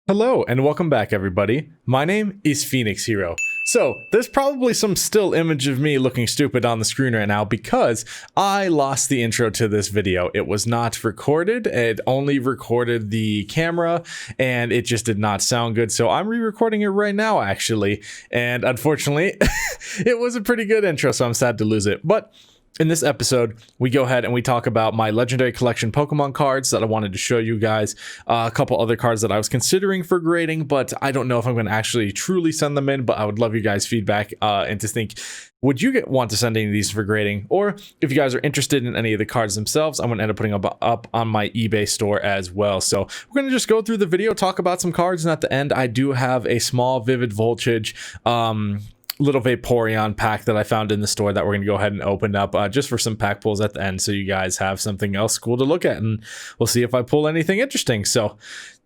Hello and welcome back everybody. My name is Phoenix Hero. So there's probably some still image of me looking stupid on the screen right now because I lost the intro to this video. It was not recorded, it only recorded the camera and it just did not sound good. So I'm re-recording it right now actually. And unfortunately, it was a pretty good intro, so I'm sad to lose it. But in this episode, we go ahead and we talk about my legendary collection Pokemon cards that I wanted to show you guys, a couple other cards that I was considering for grading, but I don't know if I'm going to actually truly send them in, but I would love you guys' feedback and to think, would you want to send any of these for grading? Or if you guys are interested in any of the cards themselves, I'm going to end up putting up on my eBay store as well. So we're going to just go through the video, talk about some cards, and at the end, I do have a small Vivid Voltage little Vaporeon pack that I found in the store that we're going to go ahead and open up just for some pack pulls at the end, so you guys have something else cool to look at, and we'll see if I pull anything interesting. So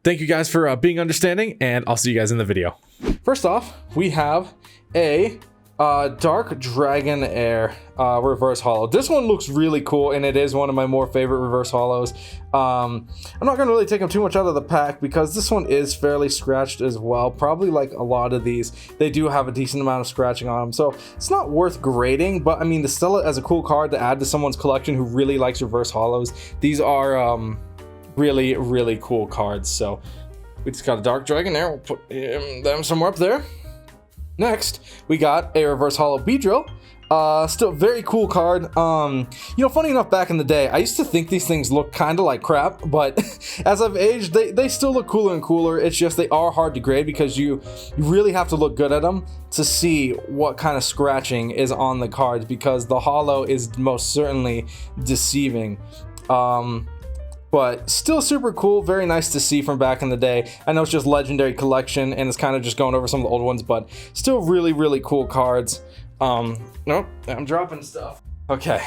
thank you guys for being understanding, and I'll see you guys in the video. First off, we have a Dark Dragon Air reverse holo. This one looks really cool, and it is one of my more favorite reverse holos. I'm not going to really take them too much out of the pack because this one is fairly scratched as well. Probably like a lot of these, they do have a decent amount of scratching on them, so it's not worth grading. But I mean, to sell it as a cool card to add to someone's collection who really likes reverse holos, these are really cool cards. So we just got a Dark Dragon Air. We'll put them somewhere up there. Next, we got a reverse holo Beedrill. Still very cool card. You know, funny enough, back in the day, I used to think these things look kind of like crap, but as I've aged, they still look cooler and cooler. It's just they are hard to grade because you really have to look good at them to see what kind of scratching is on the cards, because the holo is most certainly deceiving. But still super cool, very nice to see from back in the day. I know it's just legendary collection and it's kind of just going over some of the old ones, but still really cool cards. Nope, I'm dropping stuff. Okay,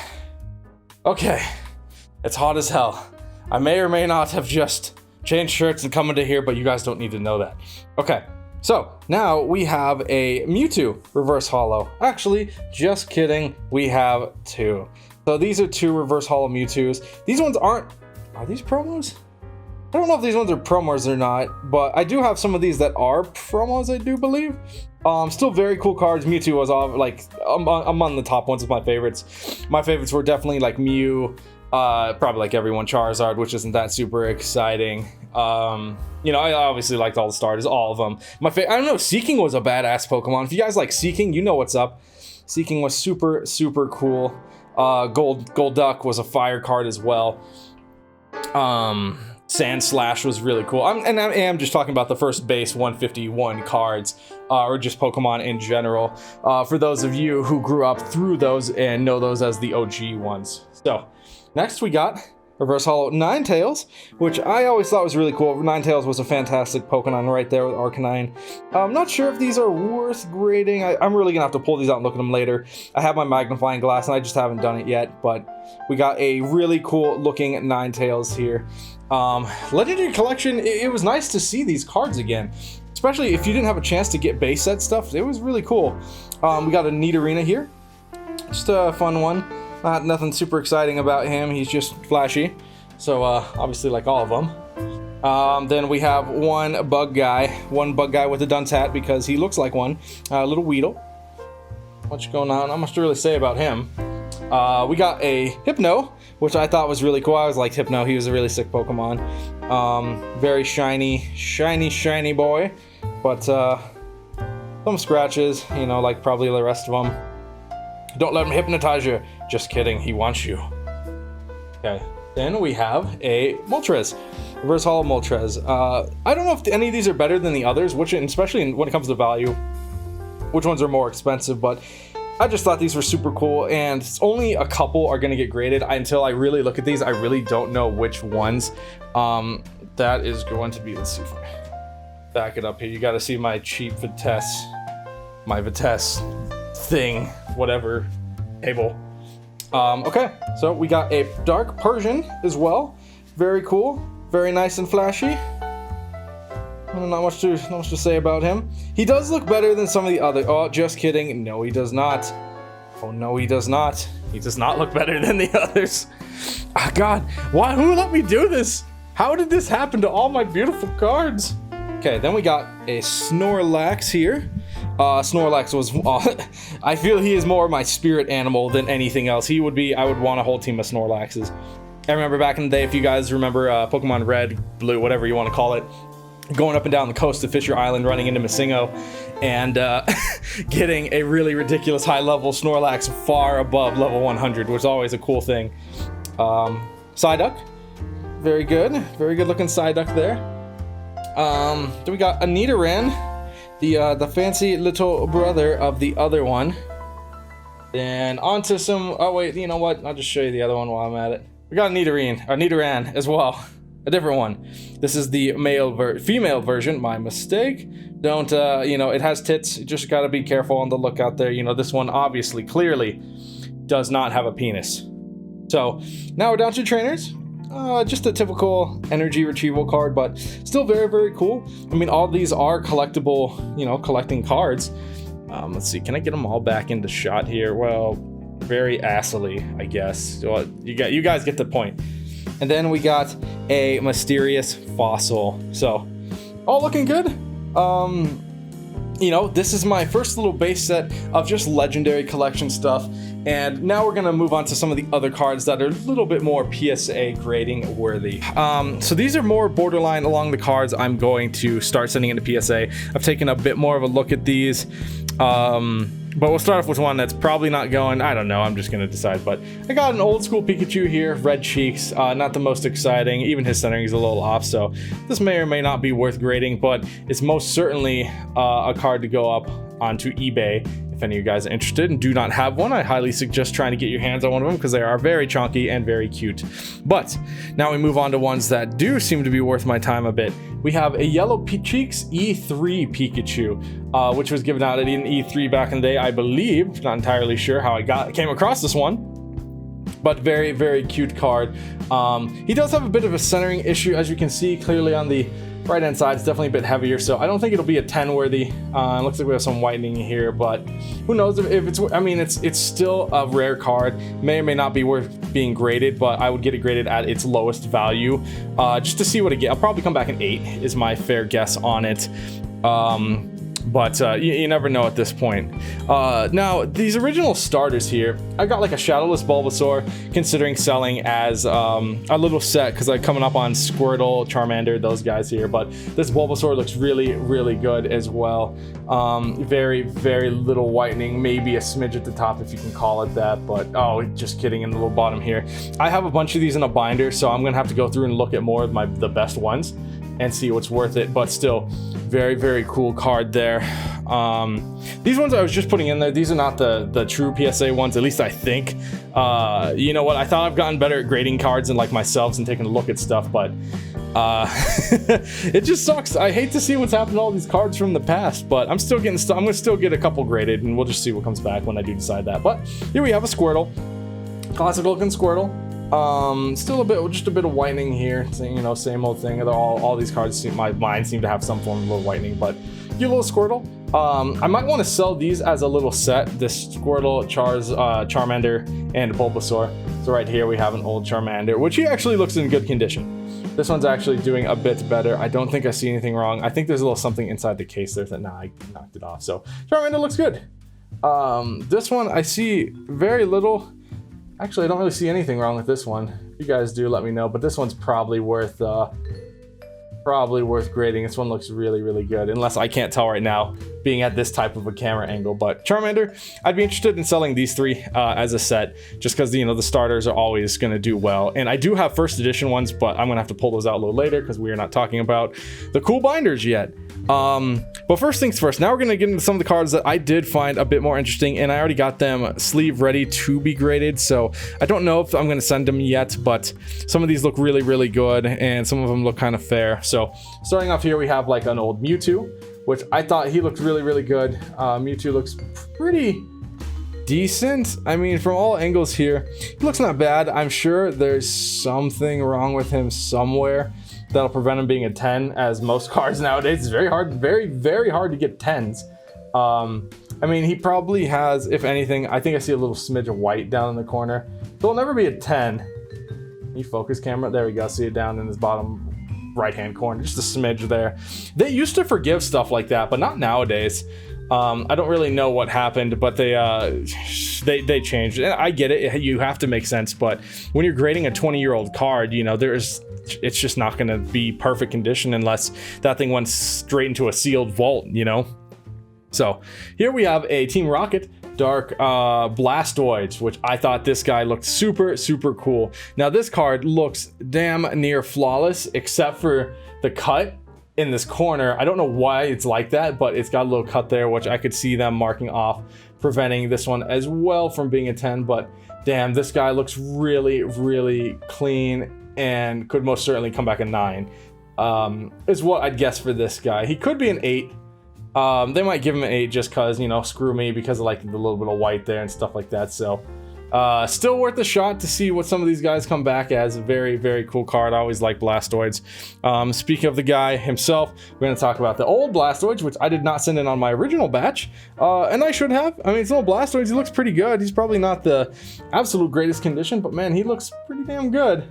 it's hot as hell. I may or may not have just changed shirts and come into here, but you guys don't need to know that. Okay, so now we have a Mewtwo reverse holo. Actually, just kidding, we have two. So these are two reverse holo Mewtwo's. These ones are these promos? I don't know if these ones are promos or not, but I do have some of these that are promos, I do believe. Still very cool cards. Mewtwo was all like among the top ones of my favorites. My favorites were definitely like Mew, probably like everyone, Charizard, which isn't that super exciting. You know, I obviously liked all the starters, all of them. I don't know, Seeking was a badass Pokemon. If you guys like Seeking, you know what's up. Seeking was super cool. Gold Duck was a fire card as well. Sand Slash was really cool. I am just talking about the first base 151 cards, or just Pokemon in general, for those of you who grew up through those and know those as the OG ones. So next we got reverse holo Ninetales, which I always thought was really cool. Ninetales was a fantastic Pokemon right there with Arcanine. I'm not sure if these are worth grading. I'm really gonna have to pull these out and look at them later. I have my magnifying glass and I just haven't done it yet, but we got a really cool looking Ninetales here. Legendary collection, it was nice to see these cards again, especially if you didn't have a chance to get base set stuff. It was really cool. We got a Nidorina here, just a fun one. Nothing super exciting about him, he's just flashy, so obviously like all of them. Then we have one bug guy with a dunce hat because he looks like one. Little Weedle. What's going on? Not much to really say about him. We got a Hypno, which I thought was really cool. I always liked Hypno, he was a really sick Pokemon. Very shiny boy, but some scratches, you know, like probably the rest of them. Don't let him hypnotize you. Just kidding, he wants you. Okay, then we have a Moltres, reverse holo Moltres. I don't know if any of these are better than the others, especially when it comes to value, which ones are more expensive, but I just thought these were super cool, and only a couple are going to get graded. Until I really look at these, I really don't know which ones. That is going to be, let's see if I back it up here. You got to see my cheap Vitesse, my Vitesse thing, whatever, table. Okay, so we got a Dark Persian as well. Very cool, very nice and flashy. Not much to say about him. He does look better than some of the other. Oh, just kidding. No, he does not. Oh no, he does not. He does not look better than the others. Ah, God, why? Who let me do this? How did this happen to all my beautiful cards? Okay, then we got a Snorlax here. Snorlax was, I feel he is more my spirit animal than anything else. I would want a whole team of Snorlaxes. I remember back in the day, if you guys remember Pokemon Red, Blue, whatever you want to call it, going up and down the coast to Fisher Island, running into Masingo, and getting a really ridiculous high-level Snorlax far above level 100 was always a cool thing. Psyduck, very good looking Psyduck there. Then we got a Nidoran, the fancy little brother of the other one. Then onto some, oh wait, you know what? I'll just show you the other one while I'm at it. We got a Nidoran as well, a different one. This is the female version, my mistake. Don't, it has tits, you just gotta be careful on the lookout there. You know, this one obviously, clearly, does not have a penis. So, now we're down to trainers. Just a typical energy retrieval card, but still very, very cool. I mean, all these are collectible, collecting cards. Let's see, can I get them all back into shot here? Well, very assily, I guess. Well, you guys get the point. And then we got a mysterious fossil. So, all looking good. This is my first little base set of just legendary collection stuff. And now we're gonna move on to some of the other cards that are a little bit more PSA grading worthy. So these are more borderline along the cards I'm going to start sending into PSA. I've taken a bit more of a look at these. But we'll start off with one that's probably not going, I don't know, I'm just gonna decide. But I got an old school Pikachu here, red cheeks, not the most exciting, even his centering is a little off, so this may or may not be worth grading, but it's most certainly a card to go up onto eBay. If any of you guys are interested and do not have one, I highly suggest trying to get your hands on one of them because they are very chunky and very cute. But now we move on to ones that do seem to be worth my time a bit. We have a Yellow Cheeks E3 Pikachu, which was given out at an E3 back in the day, I believe. Not entirely sure how I came across this one, but very, very cute card. He does have a bit of a centering issue, as you can see clearly on the right hand side. It's definitely a bit heavier, so I don't think it'll be a 10 worthy. Looks like we have some whitening here, but who knows if it's, I mean, it's still a rare card, may or may not be worth being graded, but I would get it graded at its lowest value, just to see what it gets. I'll probably come back an 8 is my fair guess on it. But you never know at this point. Now, these original starters here, I got like a Shadowless Bulbasaur, considering selling as a little set, because I'm coming up on Squirtle, Charmander, those guys here. But this Bulbasaur looks really, really good as well. Very, very little whitening, maybe a smidge at the top if you can call it that. But, oh, just kidding, in the little bottom here. I have a bunch of these in a binder, so I'm going to have to go through and look at more of the best ones and see what's worth it, but still very, very cool card there. These ones I was just putting in there, these are not the true PSA ones, at least I think. You know what, I thought I've gotten better at grading cards and like myself and taking a look at stuff, but it just sucks. I hate to see what's happened to all these cards from the past, but I'm gonna still get a couple graded, and we'll just see what comes back when I do decide that. But here we have a Squirtle, classic looking Squirtle. Still just a bit of whitening here, same old thing. All these cards mine seem to have some form of little whitening, but your little Squirtle. I might want to sell these as a little set, this Squirtle, Charmander, and Bulbasaur. So right here we have an old Charmander, which he actually looks in good condition. This one's actually doing a bit better. I don't think I see anything wrong. I think there's a little something inside the case there that, I knocked it off. So Charmander looks good. This one I see very little. Actually, I don't really see anything wrong with this one. If you guys do, let me know. But this one's probably worth grading. This one looks really, really good. Unless I can't tell right now, being at this type of a camera angle. But Charmander, I'd be interested in selling these three as a set, just because the starters are always going to do well. And I do have first edition ones, but I'm going to have to pull those out a little later because we are not talking about the cool binders yet. But first things first, now we're going to get into some of the cards that I did find a bit more interesting, and I already got them sleeve ready to be graded, so I don't know if I'm going to send them yet, but some of these look really, really good, and some of them look kind of fair. So starting off here, we have like an old Mewtwo, which I thought he looked really, really good. Mewtwo looks pretty decent. I mean, from all angles here, he looks not bad. I'm sure there's something wrong with him somewhere that'll prevent him being a 10, as most cards nowadays. It's very hard, very, very hard to get 10s. I mean, he probably has, if anything, I think I see a little smidge of white down in the corner. So it'll never be a 10. Can you focus, camera? There we go. See it down in his bottom right hand corner, just a smidge there. They used to forgive stuff like that, but not nowadays. I don't really know what happened, but they changed. And I get it, you have to make sense, but when you're grading a 20-year-old card, you know, it's just not going to be perfect condition unless that thing went straight into a sealed vault, you know. So here we have a Team Rocket Dark Blastoise, which I thought this guy looked super cool. Now this card looks damn near flawless except for the cut in this corner. I don't know why it's like that, but it's got a little cut there, which I could see them marking off, preventing this one as well from being a 10. But damn, this guy looks really clean and could most certainly come back a 9, is what I'd guess for this guy. He could be an 8. They might give him an 8 just because, you know, screw me, because of like the little bit of white there and stuff like that. So still worth a shot to see what some of these guys come back as. A very cool card. I always like Blastoids. Speaking of the guy himself, we're going to talk about the old Blastoids, which I did not send in on my original batch, and I should have. I mean, it's an old Blastoids. He looks pretty good. He's probably not the absolute greatest condition, but man, he looks pretty damn good.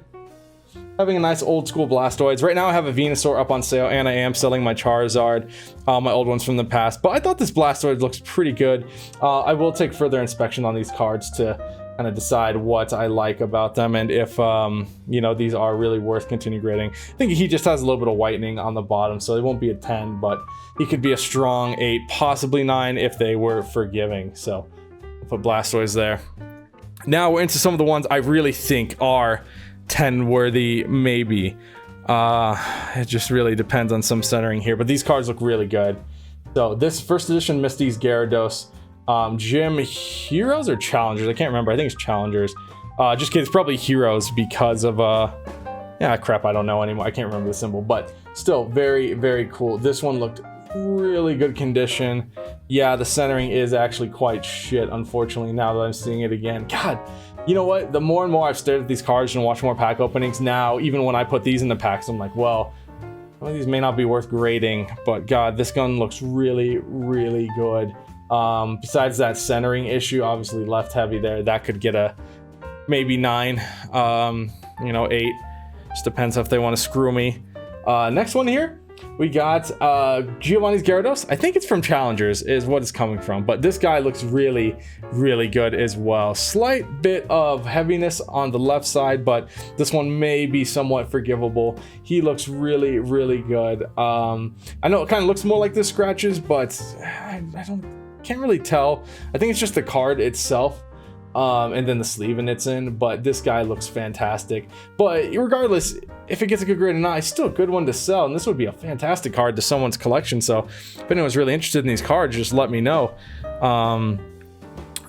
Having a nice old school Blastoids. Right now I have a Venusaur up on sale, and I am selling my Charizard, my old ones from the past, but I thought this Blastoid looks pretty good. I will take further inspection on these cards to kind of decide what I like about them, and if you know, these are really worth continue grading. I think he just has a little bit of whitening on the bottom, so it won't be a 10, but he could be a strong 8, possibly 9 if they were forgiving. So I'll put Blastoise there. Now we're into some of the ones I really think are 10 worthy, maybe. It just really depends on some centering here, but these cards look really good. So this first edition Misty's Gyarados, Gym Heroes or Challengers, I can't remember. I think it's Challengers. Just kidding, it's probably Heroes because of yeah, crap, I don't know anymore. I can't remember the symbol, but still very cool. This one looked really good condition. Yeah, the centering is actually quite shit, unfortunately, now that I'm seeing it again. God, you know what? The more and more I've stared at these cards and watched more pack openings, now, even when I put these in the packs, I'm like, well, some of these may not be worth grading, but God, this gun looks really good. Besides that centering issue, obviously left heavy there, that could get a maybe 9, you know, 8. Just depends if they want to screw me. Next one here, we got Giovanni's Gyarados. I think it's from Challengers is what it's coming from, but this guy looks really good as well. Slight bit of heaviness on the left side, but this one may be somewhat forgivable. He looks really good. I know it kind of looks more like the scratches, but I can't really tell. I think it's just the card itself. And then the sleeve and it's in, but this guy looks fantastic. But regardless, if it gets a good grade or not, it's still a good one to sell, and this would be a fantastic card to someone's collection. So if anyone's really interested in these cards, just let me know.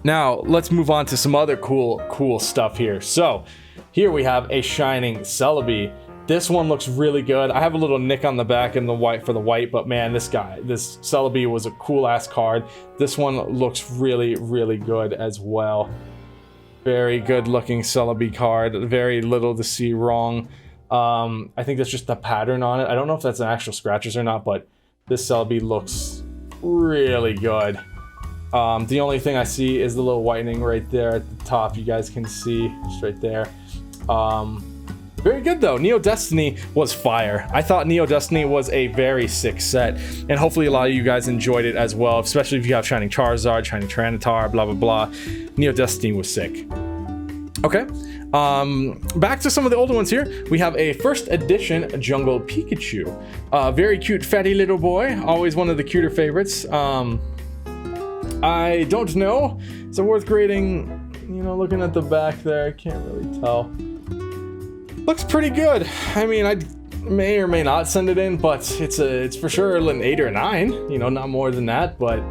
Now let's move on to some other cool stuff here. So here we have a Shining Celebi. This one looks really good. I have a little nick on the back in the white for the white, but man, this Celebi was a cool ass card. This one looks really good as well. Very good looking Celebi card. Very little to see wrong. I think that's just the pattern on it. I don't know if that's an actual scratches or not, but this Celebi looks really good. The only thing I see is the little whitening right there at the top. You guys can see just right there. Very good though. Neo Destiny was fire. I thought Neo Destiny was a very sick set, and hopefully a lot of you guys enjoyed it as well, especially if you have Shining Charizard, Shining Tyranitar, blah. Neo Destiny was sick. Okay, back to some of the older ones here. We have a first edition Jungle Pikachu. Very cute fatty little boy, always one of the cuter favorites. I don't know, is it worth grading? You know, looking at the back there, I can't really tell. Looks pretty good. I mean, I may or may not send it in, but it's for sure an 8 or a 9, you know, not more than that, but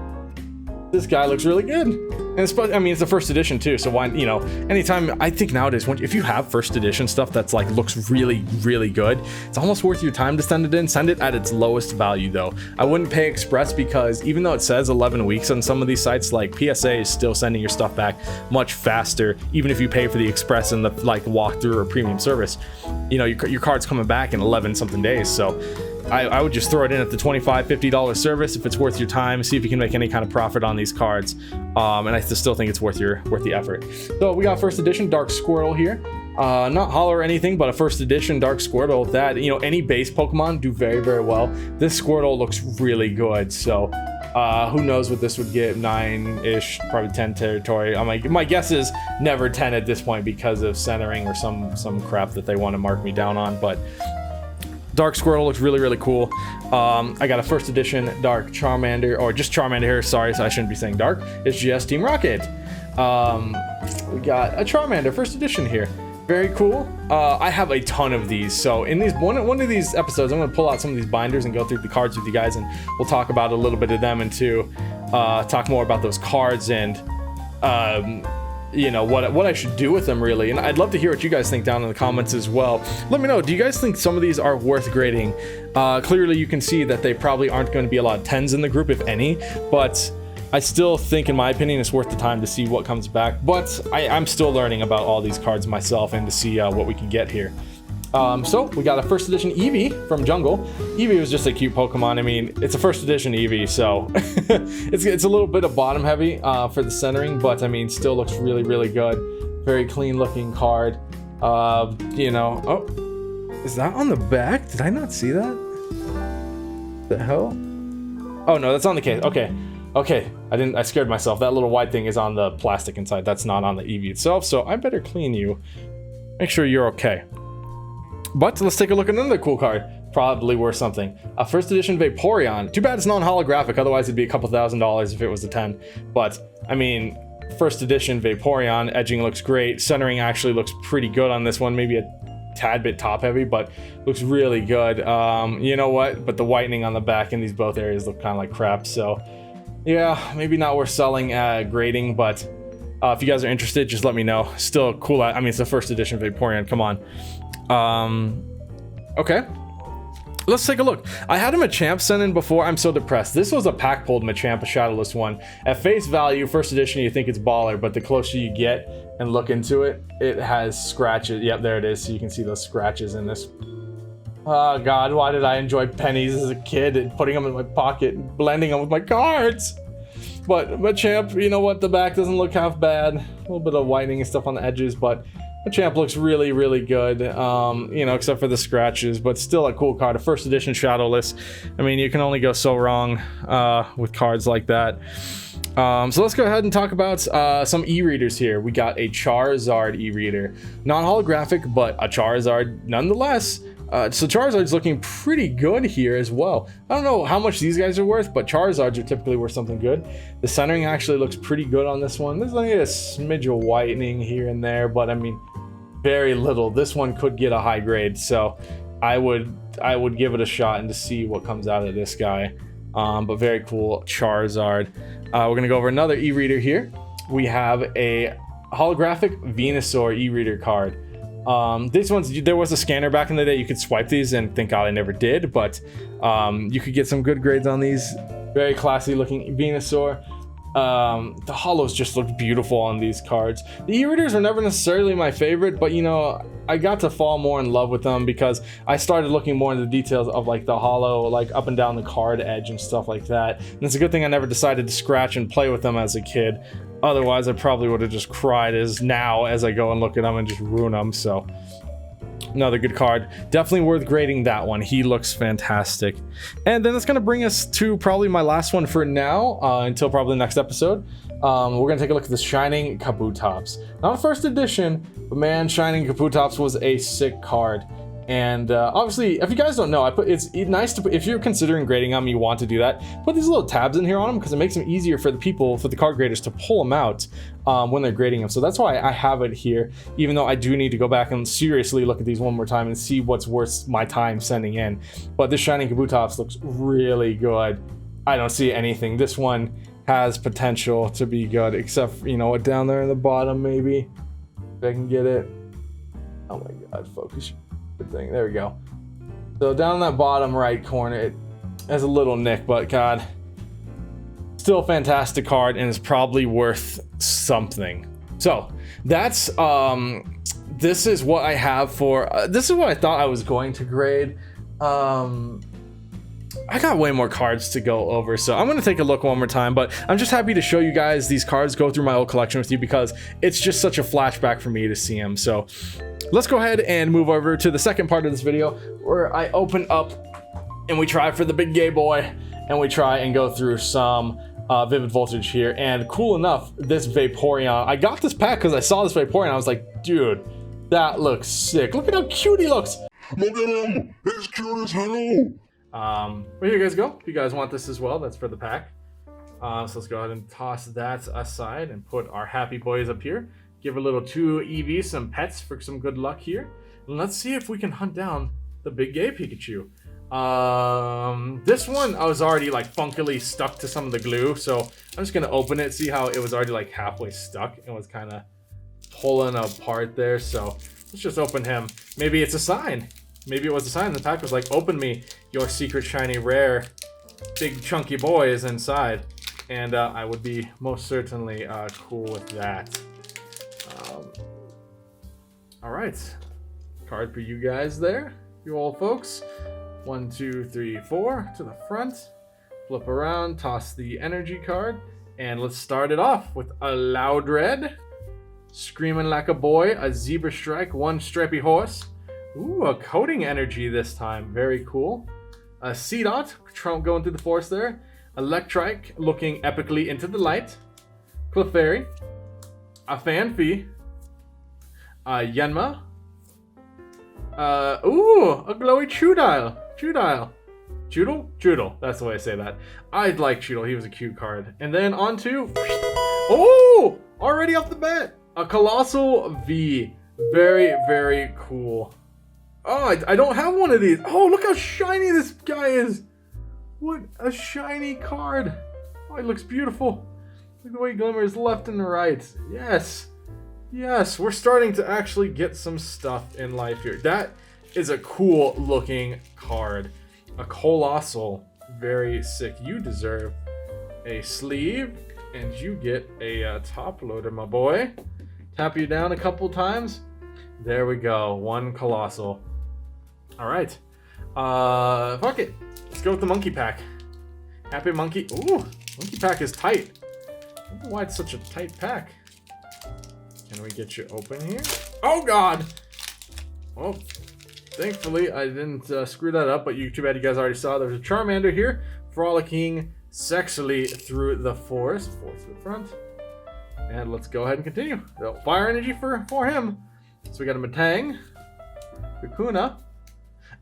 this guy looks really good. And it's, I mean, it's the first edition too, so why, you know, anytime, I think nowadays, if you have first edition stuff that's like looks really good, it's almost worth your time to send it in. Send it at its lowest value though. I wouldn't pay express, because even though it says 11 weeks on some of these sites, like PSA is still sending your stuff back much faster, even if you pay for the express and the like walkthrough or premium service. You know, your card's coming back in 11 something days, so I would just throw it in at the $25, $50 service if it's worth your time. See if you can make any kind of profit on these cards, and I still think it's worth the effort. So we got first edition Dark Squirtle here. Not hollow or anything, but a first edition Dark Squirtle that, you know, any base Pokemon do very, very well. This Squirtle looks really good, so who knows what this would get. 9-ish, probably 10 territory. My guess is never 10 at this point because of centering or some crap that they want to mark me down on, but Dark Squirtle looks really, really cool. I got a first edition Dark Charmander, or just Charmander here, sorry, so I shouldn't be saying Dark. It's just Team Rocket. We got a Charmander, first edition here. Very cool. I have a ton of these, so in these one of these episodes, I'm going to pull out some of these binders and go through the cards with you guys, and we'll talk about a little bit of them, and to talk more about those cards and you know, what I should do with them, really. And I'd love to hear what you guys think down in the comments as well. Let me know, do you guys think some of these are worth grading? Clearly you can see that they probably aren't going to be a lot of 10s in the group, if any, but I still think, in my opinion, it's worth the time to see what comes back. But I'm still learning about all these cards myself, and to see what we can get here. So we got a first edition Eevee from Jungle. Eevee was just a cute Pokemon. I mean, it's a first edition Eevee, so it's a little bit of bottom heavy for the centering, but I mean, still looks really, really good. Very clean looking card. You know, oh, is that on the back? Did I not see that? The hell? Oh no, that's on the case. Okay. Okay, I scared myself. That little white thing is on the plastic inside. That's not on the Eevee itself, so I better clean you. Make sure you're okay. But let's take a look at another cool card. Probably worth something. A first edition Vaporeon. Too bad it's non-holographic, otherwise it'd be a couple $1,000s if it was a 10. But, I mean, first edition Vaporeon, edging looks great. Centering actually looks pretty good on this one. Maybe a tad bit top heavy, but looks really good. You know what? But the whitening on the back in these both areas look kind of like crap, so yeah, maybe not worth selling grading, but if you guys are interested, just let me know. Still cool. I mean, it's the first edition Vaporeon, come on. Okay, let's take a look. I had a Machamp sent in before. I'm so depressed. This was a pack pulled Machamp, a shadowless one. At face value, first edition, you think it's baller, but the closer you get and look into it, it has scratches. Yep, there it is. So you can see those scratches in this. Oh god, why did I enjoy pennies as a kid and putting them in my pocket and blending them with my cards? But Machamp, you know what, the back doesn't look half bad. A little bit of whitening and stuff on the edges, but Machamp looks really, really good, you know, except for the scratches, but still a cool card. A first edition shadowless. I mean, you can only go so wrong with cards like that. So let's go ahead and talk about some e-readers here. We got a Charizard e-reader. Non-holographic, but a Charizard nonetheless. So Charizard's looking pretty good here as well. I don't know how much these guys are worth, but Charizards are typically worth something good. The centering actually looks pretty good on this one. There's only a smidge of whitening here and there, but I mean, very little. This one could get a high grade, so I would give it a shot and to see what comes out of this guy. But very cool Charizard. We're gonna go over another e-reader here. We have a holographic Venusaur e-reader card. These ones, there was a scanner back in the day. You could swipe these and thank God I never did, but you could get some good grades on these. Very classy looking Venusaur. The holos just look beautiful on these cards. The e-readers were never necessarily my favorite, but you know, I got to fall more in love with them because I started looking more into the details of like the holo, like up and down the card edge and stuff like that. And it's a good thing I never decided to scratch and play with them as a kid. Otherwise, I probably would have just cried as I go and look at them and just ruin them. So another good card, definitely worth grading that one. He looks fantastic. And then it's going to bring us to probably my last one for now, until probably the next episode. We're going to take a look at the Shining Kabutops. Not a first edition, but man, Shining Kabutops was a sick card. And obviously, if you guys don't know, it's nice to put, if you're considering grading them, you want to do that, put these little tabs in here on them because it makes them easier for the card graders to pull them out when they're grading them. So that's why I have it here, even though I do need to go back and seriously look at these one more time and see what's worth my time sending in. But this Shining Kabutops looks really good. I don't see anything. This one has potential to be good, except, you know what, down there in the bottom, maybe, if I can get it. Oh my god, focus. Good thing. There we go. So down in that bottom right corner, it has a little nick, but god, still a fantastic card and is probably worth something. So that's this is what I have for this is what I thought I was going to grade. I got way more cards to go over, so I'm going to take a look one more time, but I'm just happy to show you guys these cards, go through my old collection with you, because it's just such a flashback for me to see them. So let's go ahead and move over to the second part of this video where I open up and we try for the big gay boy and we try and go through some Vivid Voltage here. And cool enough, this Vaporeon, I got this pack because I saw this Vaporeon. I was like, dude, that looks sick. Look at how cute he looks. Look at him. He's cute as hell. But here you guys go. If you guys want this as well, that's for the pack. So let's go ahead and toss that aside and put our happy boys up here. Give a little 2 EV some pets for some good luck here. And let's see if we can hunt down the big gay Pikachu. This one I was already like funkily stuck to some of the glue, so I'm just gonna open it, see how it was already like halfway stuck and was kind of pulling apart there. So let's just open him. Maybe it's a sign. Maybe it was a sign. The pack was like, open me, your secret shiny rare big chunky boy is inside. And I would be most certainly cool with that. All right, card for you guys there, you old folks. 1, 2, 3, 4 to the front. Flip around, toss the energy card, and let's start it off with a Loud Red, Screaming Like a Boy, a Zebra Strike, 1 Stripey Horse. Ooh, a Coding Energy this time, very cool. A Seedot, going through the force there. Electrike, looking epically into the light. Clefairy, a Fanfy, a Yenma. Ooh, a Glowy Chewdile. Choodle? That's the way I say that. I'd like Choodle, he was a cute card. And then on to, oh, already off the bat, a Colossal V. Very, very cool. Oh, I don't have one of these. Oh, look how shiny this guy is. What a shiny card. Oh, it looks beautiful. Look at the way it glimmers left and right. Yes. Yes, we're starting to actually get some stuff in life here. That is a cool looking card. A Colossal. Very sick. You deserve a sleeve and you get a top loader, my boy. Tap you down a couple times. There we go. 1 Colossal. All right. Fuck it. Let's go with the monkey pack. Happy monkey. Ooh, monkey pack is tight. I don't know why it's such a tight pack. Can we get you open here? Oh God! Well, thankfully I didn't screw that up, but too bad you guys already saw. There's a Charmander here, frolicking sexily through the forest. 4 to the front. And let's go ahead and continue. Fire energy for him. So we got a Matang, Kakuna,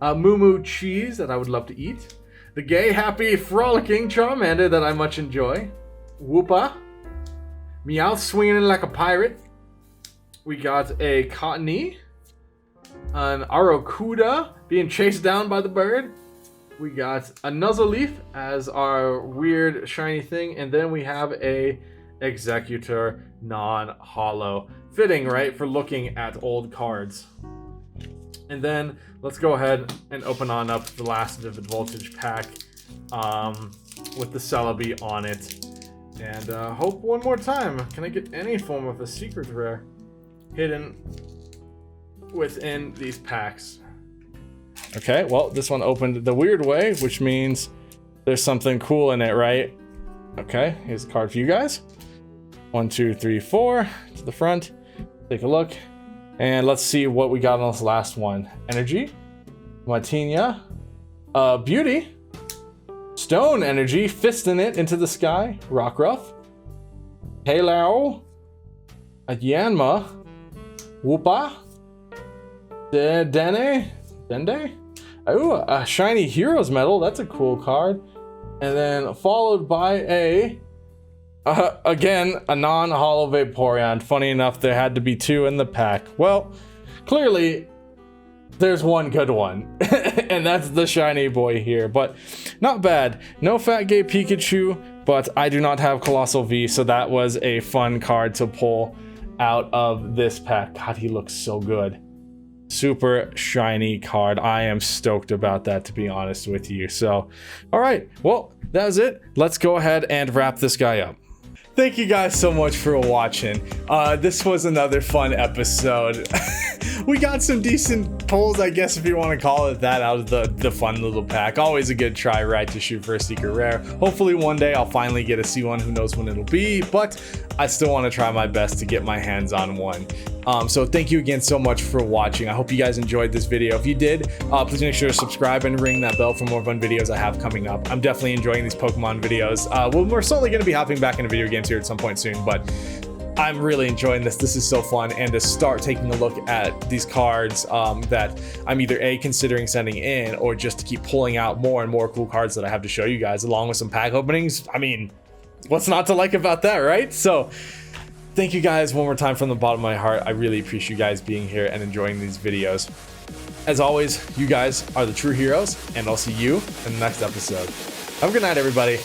Moo Moo Cheese that I would love to eat, the gay, happy, frolicking Charmander that I much enjoy, Woopa, Meowth swinging like a pirate. We got a Cottony, an Aracuda being chased down by the bird. We got a Nuzzleaf as our weird shiny thing, and then we have a Executor non-holo. Fitting, right, for looking at old cards. And then let's go ahead and open on up the last Vivid Voltage pack with the Celebi on it. And hope one more time. Can I get any form of a secret rare hidden within these packs? Okay, well, this one opened the weird way, which means there's something cool in it, right? Okay, here's a card for you guys. 1, 2, 3, 4 to the front. Take a look. And let's see what we got on this last one. Energy, Martinia, Beauty, Stone Energy, fisting it into the sky, Rockruff, Halao, a Yanma, Woopa, Dende, oh, a shiny Heroes Medal, that's a cool card. And then followed by again, a non-holo Vaporeon. Funny enough, there had to be 2 in the pack. Well, clearly, there's one good one. And that's the shiny boy here. But not bad. No Fat Gay Pikachu, but I do not have Colossal V, so that was a fun card to pull out of this pack. God, he looks so good. Super shiny card. I am stoked about that, to be honest with you. So, all right. Well, that was it. Let's go ahead and wrap this guy up. thank you guys so much for watching. This was another fun episode. We got some decent pulls, I guess, if you want to call it that, out of the fun little pack. Always a good try, right, to shoot for a secret rare. Hopefully one day I'll finally get to see one. Who knows when it'll be, but I still want to try my best to get my hands on one. So thank you again so much for watching. I hope you guys enjoyed this video. If you did, please make sure to subscribe and ring that bell for more fun videos I have coming up. I'm definitely enjoying these Pokemon videos. We're certainly going to be hopping back into video games here at some point soon, but I'm really enjoying this. This is so fun, and to start taking a look at these cards that I'm either considering sending in, or just to keep pulling out more and more cool cards that I have to show you guys, along with some pack openings. I mean, what's not to like about that, right? So thank you guys one more time from the bottom of my heart. I really appreciate you guys being here and enjoying these videos. As always, you guys are the true heroes, and I'll see you in the next episode. Have a good night, everybody.